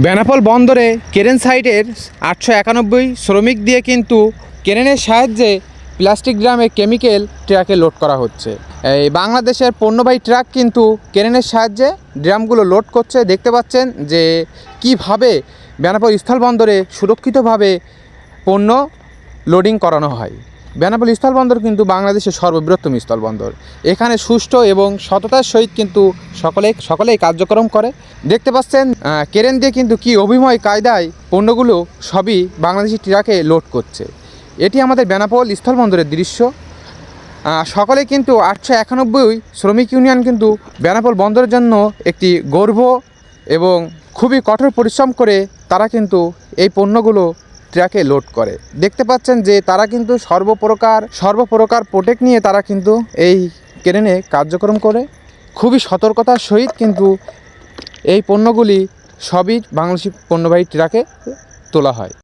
বেনাপোল বন্দরে কেরেন সাইটের 891 শ্রমিক দিয়ে কিন্তু ক্রেনের সাহায্যে প্লাস্টিক ড্রামে কেমিক্যাল ট্রাকে লোড করা হচ্ছে। এই বাংলাদেশের পণ্যবাহী ট্রাক কিন্তু ক্রেনের সাহায্যে ড্রামগুলো লোড করছে। দেখতে পাচ্ছেন যে কিভাবে বেনাপোল স্থলবন্দরে সুরক্ষিতভাবে পণ্য লোডিং করানো হয়। বেনাপোল স্থলবন্দর কিন্তু বাংলাদেশের সর্ববৃহত্তম স্থলবন্দর। এখানে সুষ্ঠু এবং সততার সহিত কিন্তু সকলেই কার্যক্রম করে। দেখতে পাচ্ছেন ক্রেন দিয়ে কিন্তু কি অভিময় কায়দায় পণ্যগুলো সবই বাংলাদেশি ট্রাকে লোড করছে। এটি আমাদের বেনাপোল স্থলবন্দরের দৃশ্য। সকলে কিন্তু 891 শ্রমিক ইউনিয়ন কিন্তু বেনাপোল বন্দরের জন্য একটি গর্ব এবং খুবই কঠোর পরিশ্রম করে তারা কিন্তু এই পণ্যগুলো ট্রাকে লোড করে। দেখতে পাচ্ছেন যে তারা কিন্তু সর্বপ্রকার প্রোটেক্ট নিয়ে তারা কিন্তু এই ক্রেনে কার্যক্রম করে। খুবই সতর্কতার সহিত কিন্তু এই পণ্যগুলি সবই বাংলাদেশি পণ্যবাহী ট্রাকে তোলা হয়।